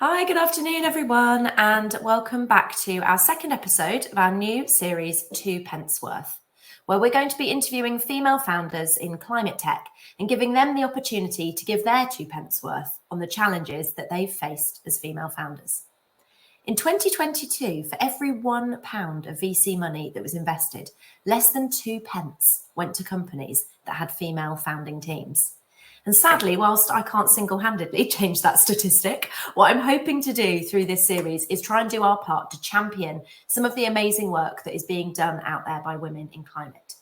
Hi, good afternoon, everyone, and welcome back to our second episode of our new series, Two Pence Worth, where we're going to be interviewing female founders in climate tech and giving them the opportunity to give their two pence worth on the challenges that they've faced as female founders. In 2022, for every £1 of VC money that was invested, less than 2 pence went to companies that had female founding teams. And sadly, whilst I can't single-handedly change that statistic, what I'm hoping to do through this series is try and do our part to champion some of the amazing work that is being done out there by women in climate.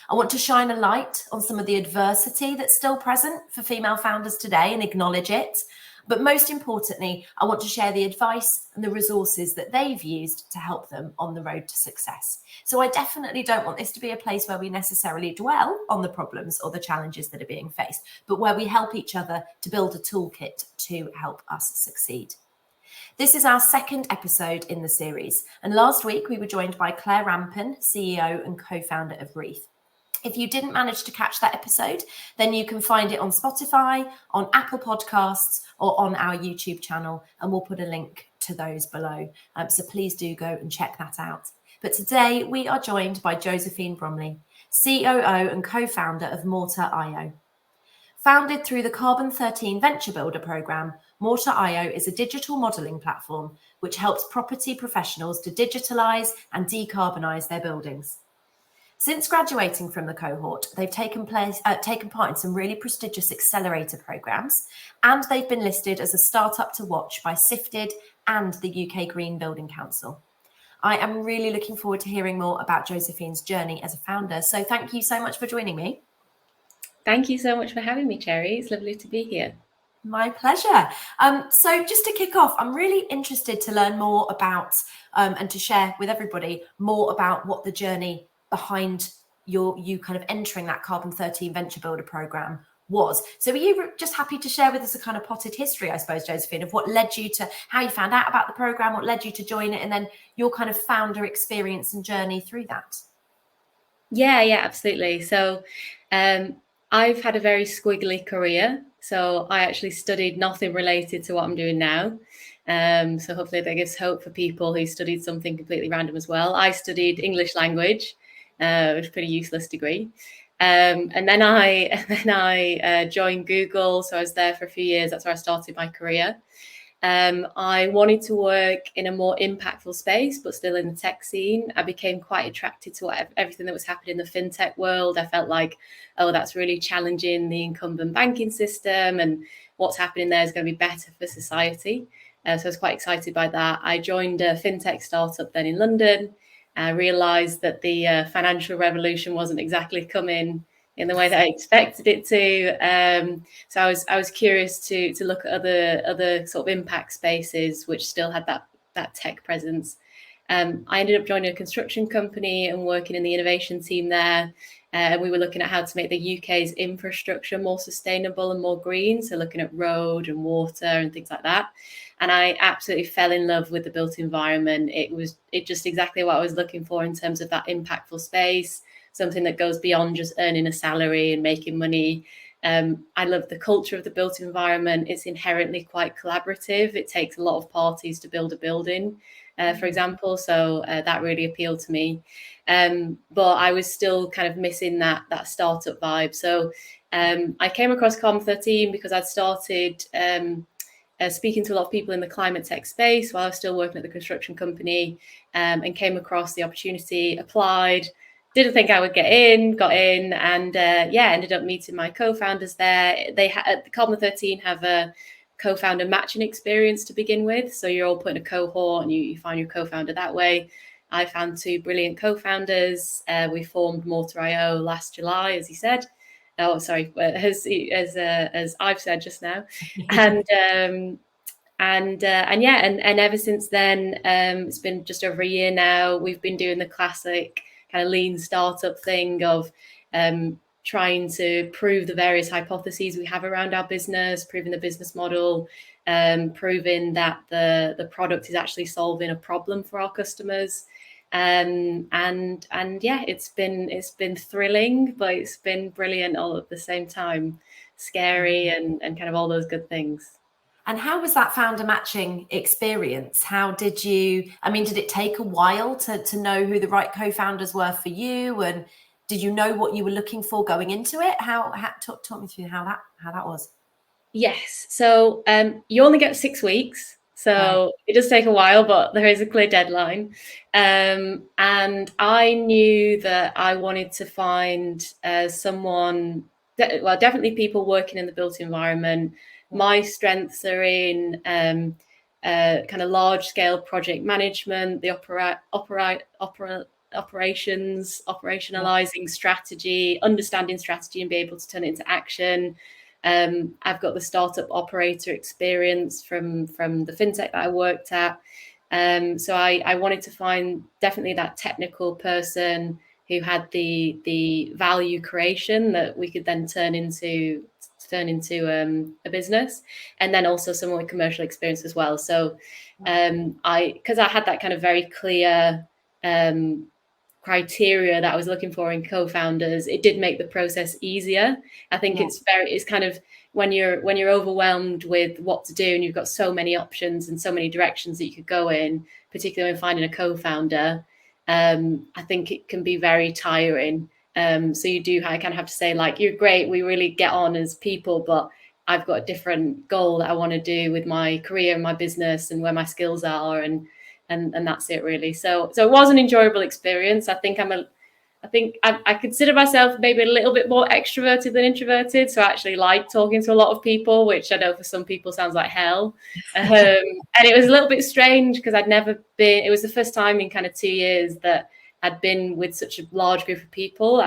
I want to shine a light on some of the adversity that's still present for female founders today and acknowledge it. But most importantly, I want to share the advice and the resources that they've used to help them on the road to success. So I definitely don't want this to be a place where we necessarily dwell on the problems or the challenges that are being faced, but where we help each other to build a toolkit to help us succeed. This is our second episode in the series, and last week we were joined by Claire Rampin, CEO and co-founder of Wreath. If you didn't manage to catch that episode, then you can find it on Spotify, on Apple Podcasts, or on our YouTube channel, and we'll put a link to those below. So please do go and check that out. But today we are joined by Josephine Bromley, COO and co-founder of Mortar IO. Founded through the Carbon 13 Venture Builder program, Mortar IO is a digital modelling platform which helps property professionals to digitalise and decarbonise their buildings. Since graduating from the cohort, they've taken part in some really prestigious accelerator programs, and they've been listed as a startup to watch by Sifted and the UK Green Building Council. I am really looking forward to hearing more about Josephine's journey as a founder. So thank you so much for joining me. Thank you so much for having me, Cherry. It's lovely to be here. My pleasure. So just to kick off, I'm really interested to learn more about and to share with everybody more about what the journey behind you kind of entering that Carbon 13 Venture Builder program was. So are you just happy to share with us a kind of potted history, I suppose, Josephine, of what led you to how you found out about the program, what led you to join it, and then your kind of founder experience and journey through that? Yeah, absolutely. So I've had a very squiggly career. So I actually studied nothing related to what I'm doing now. So hopefully that gives hope for people who studied something completely random as well. I studied English language, which is a pretty useless degree. And then I joined Google. So I was there for a few years. That's where I started my career. I wanted to work in a more impactful space, but still in the tech scene. I became quite attracted to everything that was happening in the fintech world. I felt like, oh, that's really challenging the incumbent banking system, and what's happening there is going to be better for society. So I was quite excited by that. I joined a fintech startup then in London. I realised that the financial revolution wasn't exactly coming in the way that I expected it to. So I was curious to look at other sort of impact spaces which still had that tech presence. I ended up joining a construction company and working in the innovation team there. And we were looking at how to make the UK's infrastructure more sustainable and more green. So looking at road and water and things like that. And I absolutely fell in love with the built environment. It just exactly what I was looking for in terms of that impactful space, something that goes beyond just earning a salary and making money. I love the culture of the built environment. It's inherently quite collaborative. It takes a lot of parties to build a building, for example. So that really appealed to me. But I was still kind of missing that startup vibe. So I came across Carbon 13 because I'd started speaking to a lot of people in the climate tech space while I was still working at the construction company, and came across the opportunity, applied. Didn't think I would got in, and ended up meeting my co-founders there. They Carbon 13 have a co-founder matching experience to begin with, so you're all put in a cohort and you find your co-founder that way. I found two brilliant co-founders. We formed Mortar IO last July, as he said. Oh, sorry, as I've said just now, and ever since then, it's been just over a year now. We've been doing the classic kind of lean startup thing of trying to prove the various hypotheses we have around our business, proving the business model, proving that the product is actually solving a problem for our customers. It's been thrilling, but it's been brilliant all at the same time, scary and kind of all those good things. And how was that founder matching experience? How did you, did it take a while to know who the right co-founders were for you? And did you know what you were looking for going into it? Talk me through how that was. Yes. So you only get 6 weeks. So Right. it does take a while, but there is a clear deadline. And I knew that I wanted to find someone, definitely people working in the built environment. Yeah. My strengths are in kind of large scale project management, the operations, operationalizing strategy, understanding strategy and be able to turn it into action. I've got the startup operator experience from the fintech that I worked at. So I wanted to find definitely that technical person who had the value creation that we could then turn into a business, and then also someone with commercial experience as well. So because I had that kind of very clear criteria that I was looking for in co-founders, it did make the process easier. I think it's kind of when you're overwhelmed with what to do and you've got so many options and so many directions that you could go in, particularly when finding a co-founder, I think it can be very tiring. So I kind of have to say, like, you're great, we really get on as people, but I've got a different goal that I want to do with my career and my business and where my skills are, and that's it really. So it was an enjoyable experience. I think I consider myself maybe a little bit more extroverted than introverted. So I actually like talking to a lot of people, which I know for some people sounds like hell. And it was a little bit strange because it was the first time in kind of 2 years that I'd been with such a large group of people,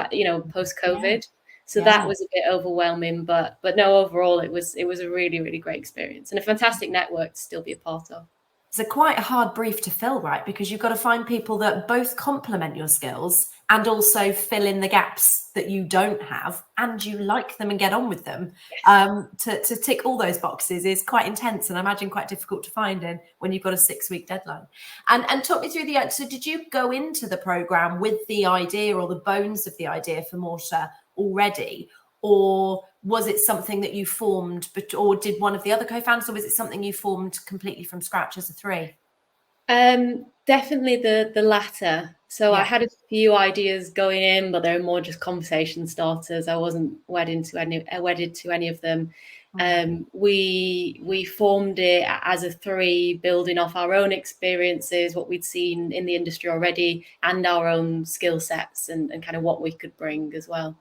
post-COVID. So that was a bit overwhelming, but no, overall it was a really, really great experience and a fantastic network to still be a part of. It's a quite hard brief to fill, right? Because you've got to find people that both complement your skills and also fill in the gaps that you don't have, and you like them and get on with them. Yes. To tick all those boxes is quite intense, and I imagine quite difficult to find in when you've got a 6-week deadline. And talk me through so did you go into the program with the idea or the bones of the idea for Mortar already? Or was it something that you formed, or did one of the other co-founders, or was it something you formed completely from scratch as a three? Definitely the latter. So I had a few ideas going in, but they were more just conversation starters. I wasn't wedded to any of them. We formed it as a three, building off our own experiences, what we'd seen in the industry already, and our own skill sets and kind of what we could bring as well.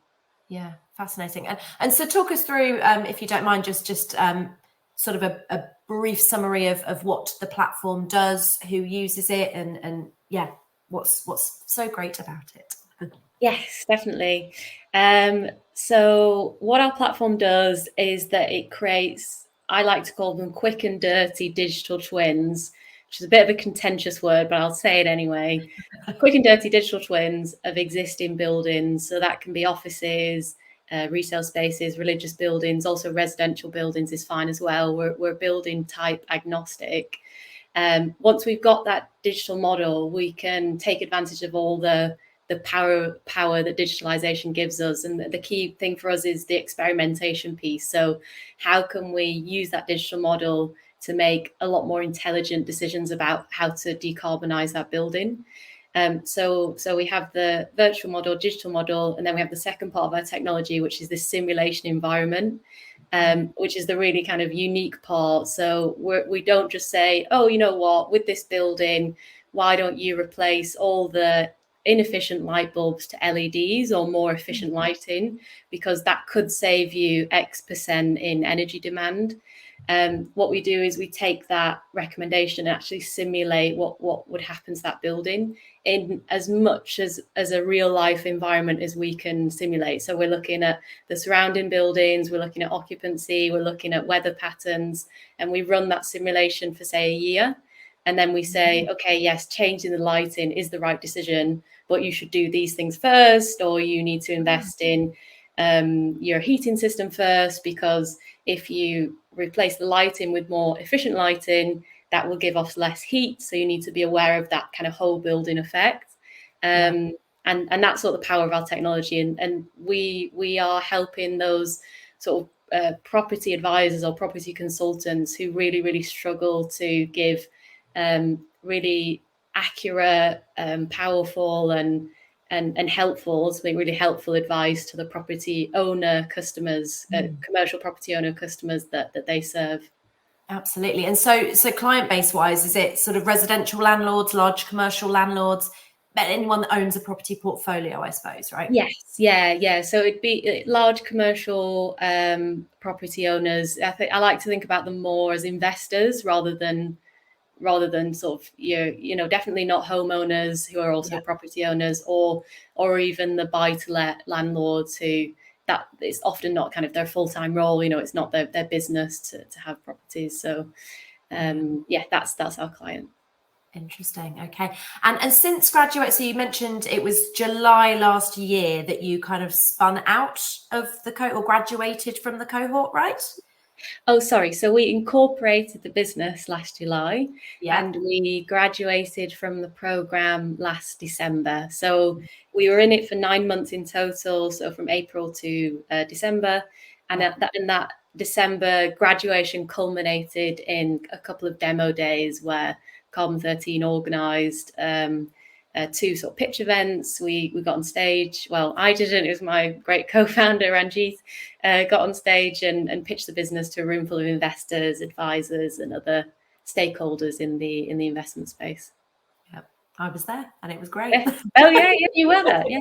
Yeah, fascinating. And so talk us through, if you don't mind, just sort of a brief summary of what the platform does, who uses it, and what's so great about it. Yes, definitely. So what our platform does is that it creates, I like to call them quick and dirty digital twins, which is a bit of a contentious word, but I'll say it anyway. Quick and dirty digital twins of existing buildings. So that can be offices, retail spaces, religious buildings, also residential buildings is fine as well. We're building type agnostic. Once we've got that digital model, we can take advantage of all the power that digitalization gives us. And the key thing for us is the experimentation piece. So how can we use that digital model to make a lot more intelligent decisions about how to decarbonize that building? So we have the virtual model, digital model, and then we have the second part of our technology, which is this simulation environment, which is the really kind of unique part. So we don't just say, oh, you know what, with this building, why don't you replace all the inefficient light bulbs to LEDs or more efficient lighting, because that could save you X% in energy demand. What we do is we take that recommendation and actually simulate what would happen to that building in as much as a real life environment as we can simulate. So we're looking at the surrounding buildings, we're looking at occupancy, we're looking at weather patterns, and we run that simulation for, say, a year. And then we say, okay, yes, changing the lighting is the right decision, but you should do these things first, or you need to invest in your heating system first, because if you replace the lighting with more efficient lighting, that will give off less heat. So you need to be aware of that kind of whole building effect. And that's sort of the power of our technology. And we are helping those sort of property advisors or property consultants who really struggle to give really accurate, powerful and helpful, ultimately really helpful advice to the property owner customers, commercial property owner customers that they serve. Absolutely. And so client base wise, is it sort of residential landlords, large commercial landlords, anyone that owns a property portfolio, I suppose, right? Yes, yeah. So it'd be large commercial property owners. I like to think about them more as investors rather than sort of definitely not homeowners who are also property owners, or even the buy-to-let landlords who that it's often not kind of their full-time role. It's not their business to have properties. So that's our client. Interesting. Okay. And since graduate, so you mentioned it was July last year that you kind of spun out of the or graduated from the cohort, right? Oh, sorry. So we incorporated the business last July, Yeah. and we graduated from the program last December. So we were in it for 9 months in total. So from April to December, and that December graduation culminated in a couple of demo days where Carbon 13 organised two sort of pitch events. We got on stage. Well, I didn't. It was my great co-founder, Ranjit, got on stage and pitched the business to a room full of investors, advisors, and other stakeholders in the investment space. Yep, I was there, and it was great. Yes. Oh yeah, you were there. Yeah.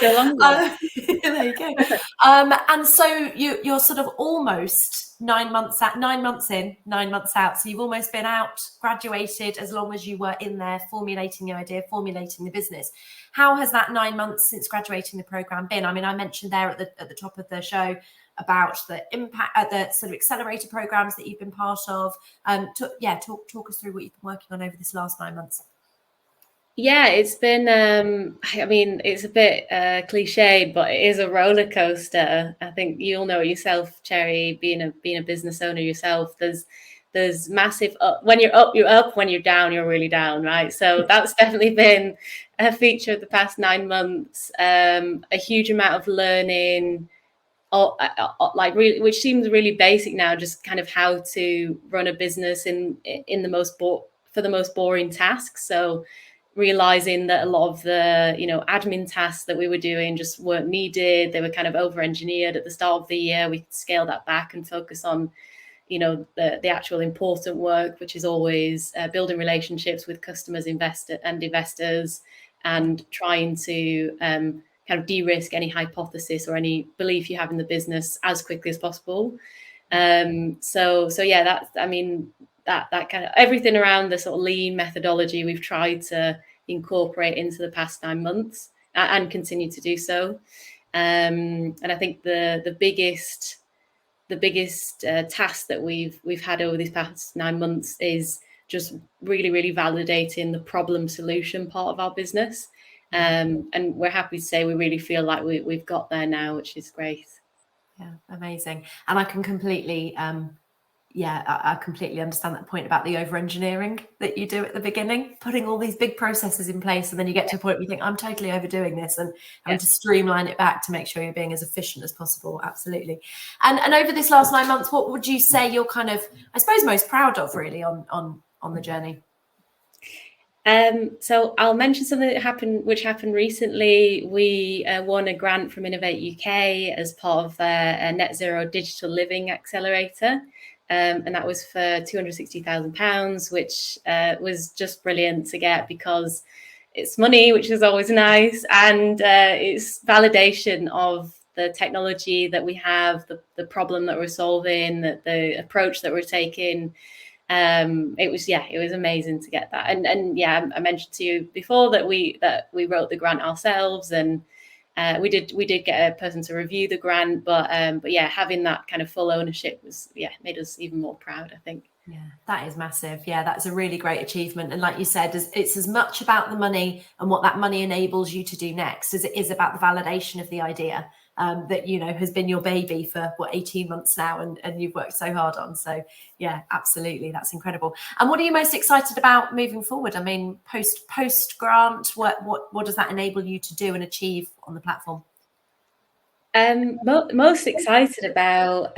So long ago. There you go. And so you're sort of almost 9 months out, 9 months in, 9 months out. So you've almost been out, graduated, as long as you were in there formulating the idea, formulating the business. How has that 9 months since graduating the program been? I mean, I mentioned there at the top of the show about the impact, the sort of accelerator programs that you've been part of. Talk us through what you've been working on over this last 9 months. Yeah, it's been, I mean, it's a bit cliched, but it is a roller coaster. I think you'll know it yourself, Cherry, being a business owner yourself. There's massive up. When you're up, you're up. When you're down, you're really down, right? So that's definitely been a feature of the past 9 months. A huge amount of learning, really, which seems really basic now, just kind of how to run a business in the most for the most boring tasks. So realizing that a lot of the admin tasks that we were doing just weren't needed. They were kind of over engineered at the start of the year. We could scale that back and focus on the actual important work, which is always building relationships with customers, investors, and trying to kind of de-risk any hypothesis or any belief you have in the business as quickly as possible. So yeah, that's, I mean, that kind of everything around the sort of lean methodology we've tried to incorporate into the past 9 months and continue to do so. And I think the biggest task that we've had over these past 9 months is just really validating the problem solution part of our business. And we're happy to say we really feel like we've got there now, which is great. Yeah, amazing. And I can completely I completely understand that point about the over-engineering that you do at the beginning, putting all these big processes in place, and then you get to a point where you think, I'm totally overdoing this, and having to streamline it back to make sure you're being as efficient as possible. Absolutely. And over this last 9 months, what would you say you're kind of, I suppose, most proud of really on the journey? So I'll mention something which happened recently. We won a grant from Innovate UK as part of their Net Zero Digital Living Accelerator. And that was for £260,000, which was just brilliant to get because it's money, which is always nice, and it's validation of the technology that we have, the problem that we're solving, the approach that we're taking. It was amazing to get that, and I mentioned to you before that we wrote the grant ourselves, and we did get a person to review the grant, but having that kind of full ownership made us even more proud, I think. Yeah, that is massive. Yeah, that's a really great achievement. And like you said, it's as much about the money and what that money enables you to do next as it is about the validation of the idea that, has been your baby for 18 months now and you've worked so hard on. So yeah, absolutely. That's incredible. And what are you most excited about moving forward? I mean, post grant, what does that enable you to do and achieve on the platform? Most excited about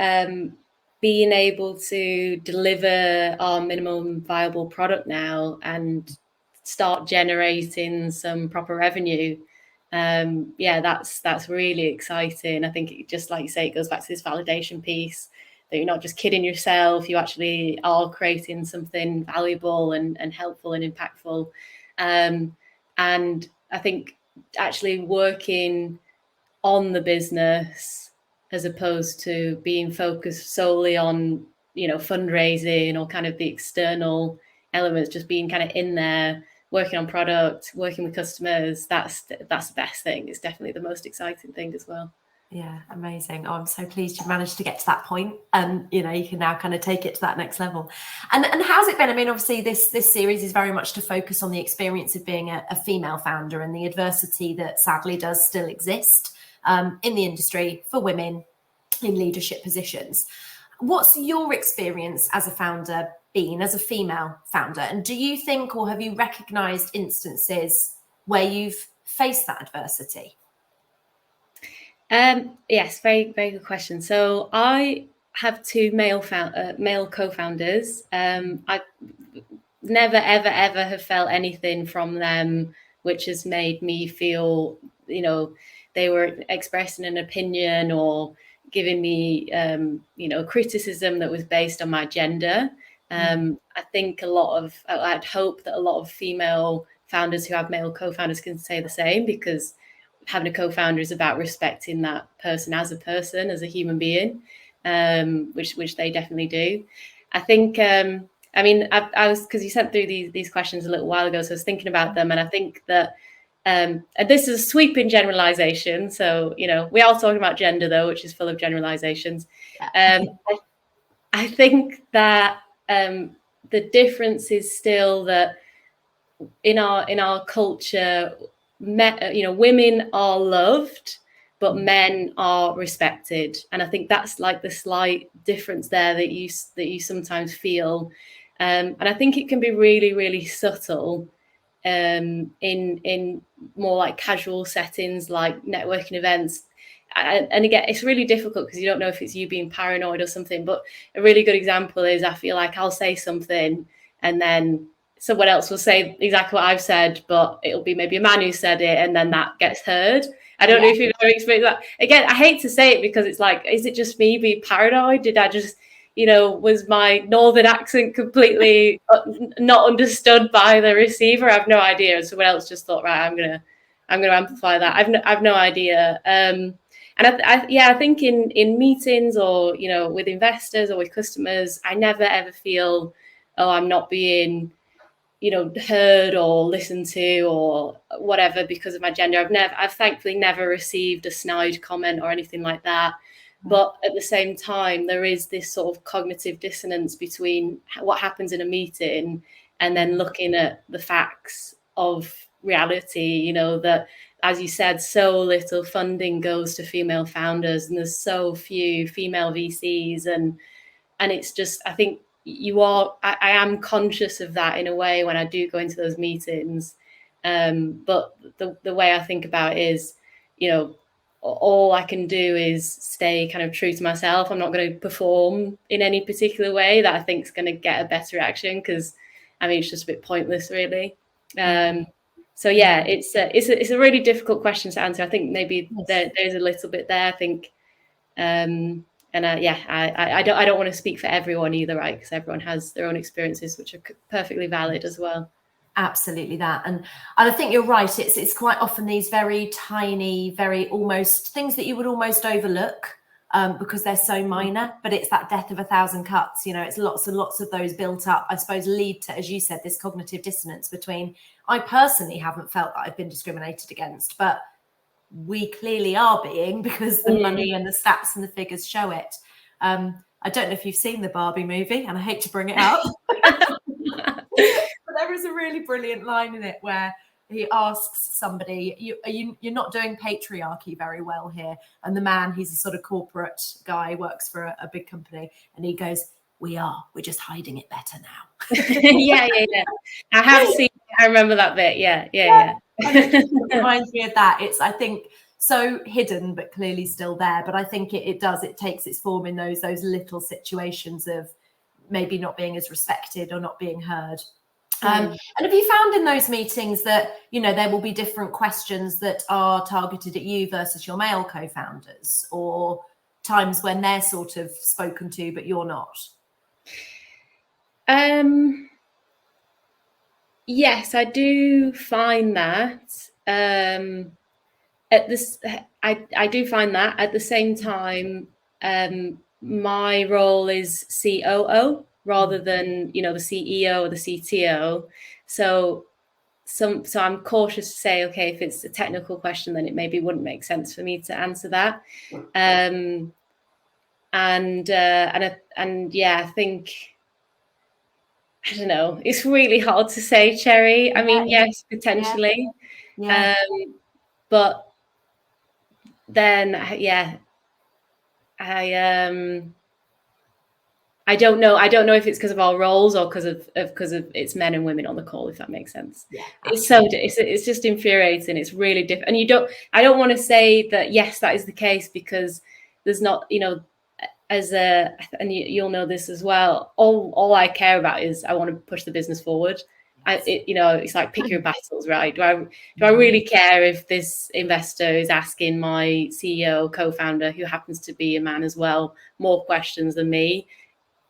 being able to deliver our minimum viable product now and start generating some proper revenue. Yeah, that's really exciting. I think just like you say, it goes back to this validation piece that you're not just kidding yourself, you actually are creating something valuable and helpful and impactful. And I think actually working on the business as opposed to being focused solely on, fundraising or kind of the external elements, just being kind of in there working on product, working with customers. That's the best thing. It's definitely the most exciting thing as well. Yeah, amazing. Oh, I'm so pleased you've managed to get to that point, and you can now kind of take it to that next level. And how's it been? I mean, obviously this series is very much to focus on the experience of being a female founder and the adversity that sadly does still exist in the industry for women in leadership positions. What's your experience as a founder been, as a female founder? And do you think, or have you recognized instances where you've faced that adversity? Yes, very, very good question. So I have two male co-founders. I never, ever, ever have felt anything from them which has made me feel, they were expressing an opinion or giving me, criticism that was based on my gender. I think I'd hope that a lot of female founders who have male co-founders can say the same, because having a co-founder is about respecting that person, as a human being, which they definitely do. I think, I was, because you sent through these questions a little while ago, so I was thinking about them, and I think that, and this is a sweeping generalization, so, we are talking about gender though, which is full of generalizations. I think that the difference is still that in our culture, women are loved, but men are respected, and I think that's like the slight difference there that you sometimes feel, and I think it can be really, really subtle in more like casual settings like networking events. And again, it's really difficult because you don't know if it's you being paranoid or something, but a really good example is, I feel like I'll say something and then someone else will say exactly what I've said, but it'll be maybe a man who said it, and then that gets heard. I don't know if you've ever experienced that. Again, I hate to say it because it's like, is it just me being paranoid? Did I just, was my northern accent completely not understood by the receiver? I've no idea. And someone else just thought, right, I'm gonna amplify that. I've no idea. And I think in meetings or with investors or with customers, I never ever feel, oh, I'm not being heard or listened to or whatever because of my gender. I've thankfully never received a snide comment or anything like that. But at the same time, there is this sort of cognitive dissonance between what happens in a meeting and then looking at the facts of reality, that, as you said, so little funding goes to female founders and there's so few female VCs. And it's just, I think I am conscious of that in a way when I do go into those meetings. But the way I think about it is, all I can do is stay kind of true to myself. I'm not going to perform in any particular way that I think is going to get a better reaction, because it's just a bit pointless, really. So yeah, it's a really difficult question to answer. I think maybe there's a little bit there. I think, and I don't want to speak for everyone either, right? Because everyone has their own experiences, which are perfectly valid as well. Absolutely that. And I think you're right. It's quite often these very tiny, very almost things that you would almost overlook because they're so minor, but it's that death of a thousand cuts. It's lots and lots of those built up, I suppose, lead to, as you said, this cognitive dissonance between, I personally haven't felt that I've been discriminated against, but we clearly are being, because the money and the stats and the figures show it. I don't know if you've seen the Barbie movie, and I hate to bring it up. But there is a really brilliant line in it where he asks somebody, you're not doing patriarchy very well here. And the man, he's a sort of corporate guy, works for a big company. And he goes, we're just hiding it better now. Yeah. I remember that bit. Yeah. And it reminds me of that. I think, so hidden, but clearly still there. But I think it takes its form in those little situations of maybe not being as respected or not being heard. And have you found in those meetings that, there will be different questions that are targeted at you versus your male co-founders, or times when they're sort of spoken to, but you're not? Yes, I do find that. I do find that at the same time, my role is COO rather than, the CEO or the CTO. So I'm cautious to say, okay, if it's a technical question, then it maybe wouldn't make sense for me to answer that. I think, I don't know, it's really hard to say, Cherry. I mean, yes, potentially. Yeah. But then, I don't know. I don't know if it's because of our roles or because of it's men and women on the call, if that makes sense. Yeah, it's just infuriating. It's really different. And I don't want to say that, yes, that is the case, because there's not, and you'll know this as well. All I care about is I want to push the business forward. It's like pick your battles, right? Do I really care if this investor is asking my CEO, co-founder, who happens to be a man as well, more questions than me?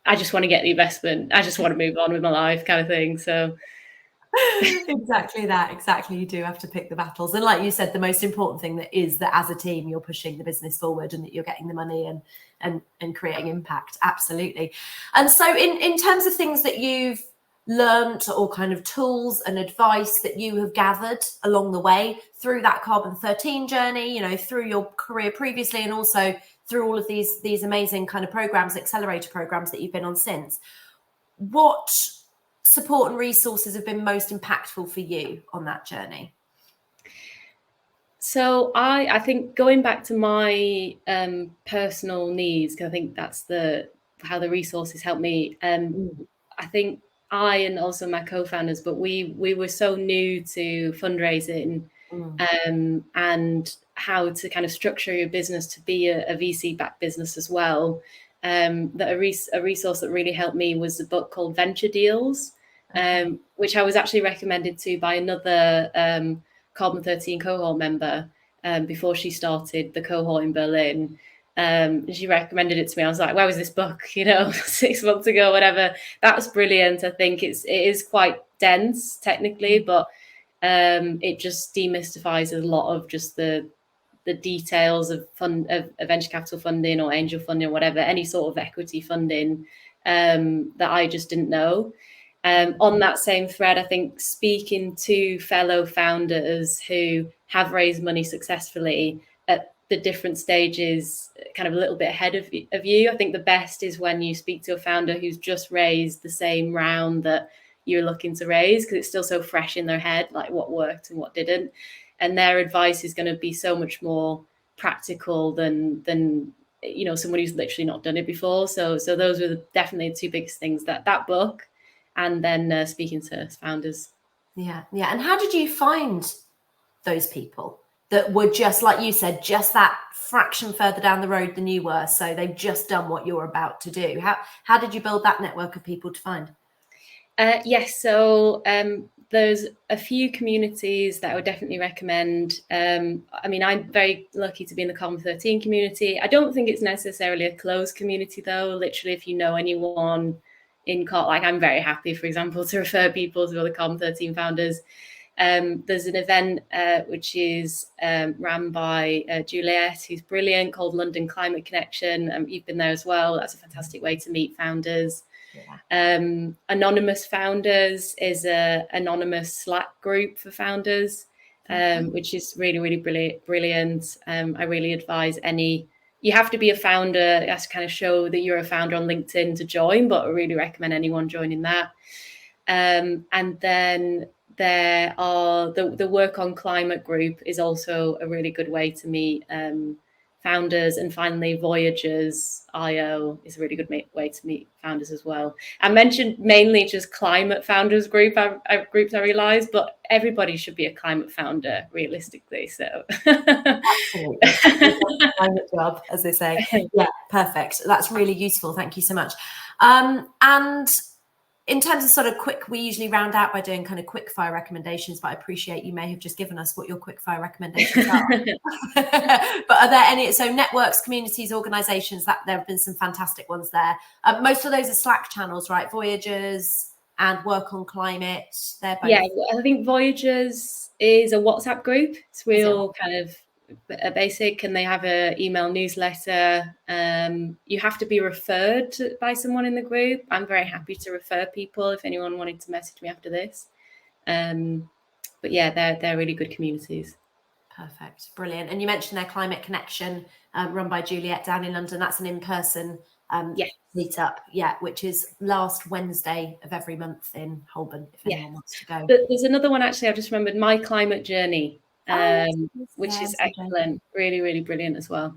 I just want to get the investment. I just want to move on with my life, kind of thing. So exactly that. Exactly. You do have to pick the battles. And like you said, the most important thing is that as a team, you're pushing the business forward and that you're getting the money and creating impact. Absolutely. And so in terms of things that you've learned, or kind of tools and advice that you have gathered along the way through that Carbon 13 journey, through your career previously, and also through all of these amazing kind of programs, accelerator programs that you've been on since, what support and resources have been most impactful for you on that journey? So I think going back to my personal needs, because I think that's how the resources help me. I think I, and also my co-founders, but we were so new to fundraising and how to kind of structure your business to be a VC-backed business as well. That a resource that really helped me was a book called Venture Deals, which I was actually recommended to by another Carbon 13 cohort member before she started the cohort in Berlin. She recommended it to me. I was like, where was this book, 6 months ago, whatever. That was brilliant. I think it is quite dense technically, but it just demystifies a lot of just the details of venture capital funding or angel funding or whatever, any sort of equity funding that I just didn't know. On that same thread, I think speaking to fellow founders who have raised money successfully at the different stages, kind of a little bit ahead of you. I think the best is when you speak to a founder who's just raised the same round that you're looking to raise, because it's still so fresh in their head, like what worked and what didn't. And their advice is going to be so much more practical than someone who's literally not done it before. So those were definitely the two biggest things, that book, and then speaking to founders. Yeah. And how did you find those people that were just, like you said, just that fraction further down the road than you were? So they've just done what you're about to do. How did you build that network of people to find? Yes. So there's a few communities that I would definitely recommend. I mean, I'm very lucky to be in the Carbon 13 community. I don't think it's necessarily a closed community, though. Literally, if you know anyone like, I'm very happy, for example, to refer people to other Carbon 13 founders. There's an event which is ran by Juliet, who's brilliant, called London Climate Connection. You've been there as well. That's a fantastic way to meet founders. Yeah. Anonymous Founders is an anonymous Slack group for founders, which is really, really brilliant. I really advise you have to be a founder. It has to kind of show that you're a founder on LinkedIn to join, but I really recommend anyone joining that. And then there are the Work on Climate group is also a really good way to meet founders. And finally, Voyagers IO is a really good way to meet founders as well. I mentioned mainly just climate founders groups, I realise, but everybody should be a climate founder, realistically. So absolutely, climate job, as they say. Yeah, perfect. That's really useful. Thank you so much. And in terms of sort of quick, we usually round out by doing kind of quick fire recommendations, but I appreciate you may have just given us what your quick fire recommendations are. But are there any, so networks, communities, organizations, that there have been some fantastic ones there. Most of those are Slack channels, right? Voyagers and Work on Climate. They're both. Yeah, I think Voyagers is a WhatsApp group. It's real kind of basic, and they have an email newsletter. You have to be referred by someone in the group. I'm very happy to refer people if anyone wanted to message me after this. But yeah, they're really good communities. Perfect, brilliant. And you mentioned their Climate Connection, run by Juliet down in London. That's an in-person meetup, which is last Wednesday of every month in Holborn, if anyone wants to go. But there's another one, actually, I've just remembered, My Climate Journey, which is excellent, really, really brilliant as well.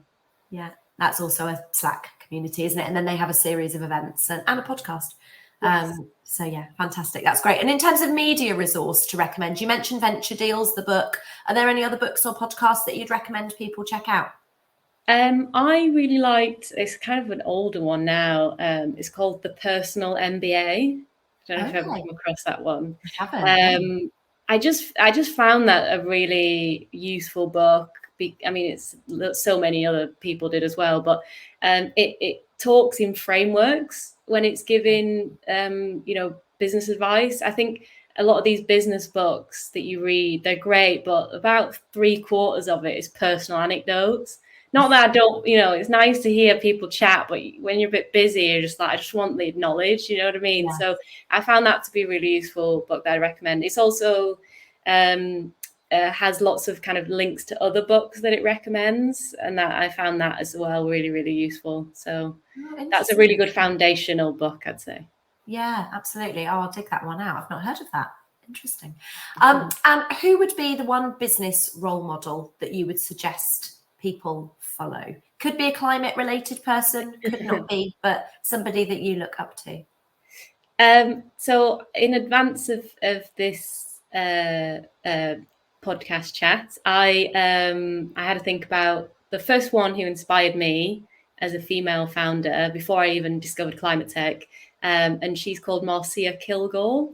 Yeah, that's also a Slack community, isn't it? And then they have a series of events and a podcast. Yes. So yeah, fantastic. That's great. And in terms of media resource to recommend, you mentioned Venture Deals, the book. Are there any other books or podcasts that you'd recommend people check out? I really liked, it's kind of an older one now. It's called The Personal MBA. I don't know if you've ever come across that one. I haven't. I just found that a really useful book. I mean, it's so many other people did as well, but it talks in frameworks when it's giving business advice. I think a lot of these business books that you read, they're great, but about 3/4 of it is personal anecdotes. Not that I don't, it's nice to hear people chat, but when you're a bit busy, you're just like, I just want the knowledge, you know what I mean? Yeah. So I found that to be a really useful book that I recommend. It's also has lots of kind of links to other books that it recommends, and that I found that as well really, really useful. So that's a really good foundational book, I'd say. Yeah, absolutely. Oh, I'll take that one out. I've not heard of that. Interesting. And who would be the one business role model that you would suggest people follow? Could be a climate related person, could not be, but somebody that you look up to. So in advance of this podcast chat, I had to think about the first one who inspired me as a female founder before I even discovered climate tech, and she's called Marcia Kilgore.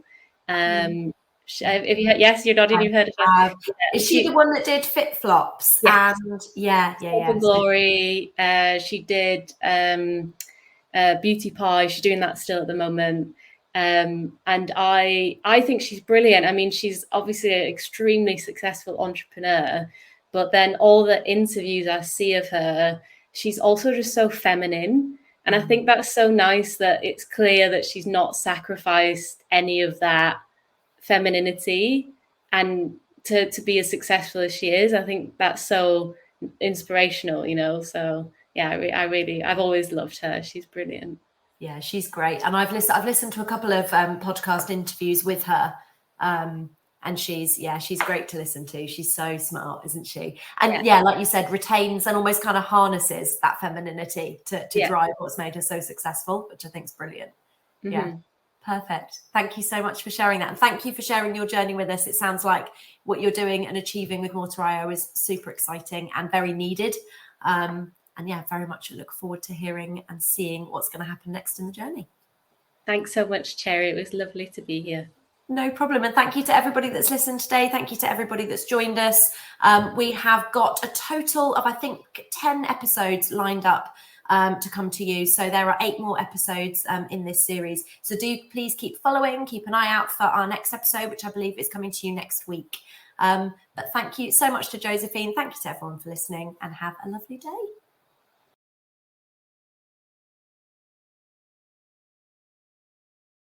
Yes, you're nodding. You've heard of her. Is she the one that did Fit Flops? Yes. And Glory. She did Beauty Pie. She's doing that still at the moment. And I think she's brilliant. I mean, she's obviously an extremely successful entrepreneur, but then all the interviews I see of her, she's also just so feminine. And I think that's so nice that it's clear that she's not sacrificed any of that femininity and to be as successful as she is. I think that's so inspirational, So yeah, I've always loved her. She's brilliant. Yeah, she's great. And I've listened to a couple of podcast interviews with her. And she's great to listen to. She's so smart, isn't she? And like you said, retains and almost kind of harnesses that femininity to drive what's made her so successful, which I think is brilliant. Mm-hmm. Yeah. Perfect. Thank you so much for sharing that. And thank you for sharing your journey with us. It sounds like what you're doing and achieving with Mortar IO is super exciting and very needed. And very much look forward to hearing and seeing what's going to happen next in the journey. Thanks so much, Cherry. It was lovely to be here. No problem. And thank you to everybody that's listened today. Thank you to everybody that's joined us. We have got a total of, I think, 10 episodes lined up to come to you. So there are 8 more episodes in this series. So do please keep following, keep an eye out for our next episode, which I believe is coming to you next week. But thank you so much to Josephine. Thank you to everyone for listening, and have a lovely day.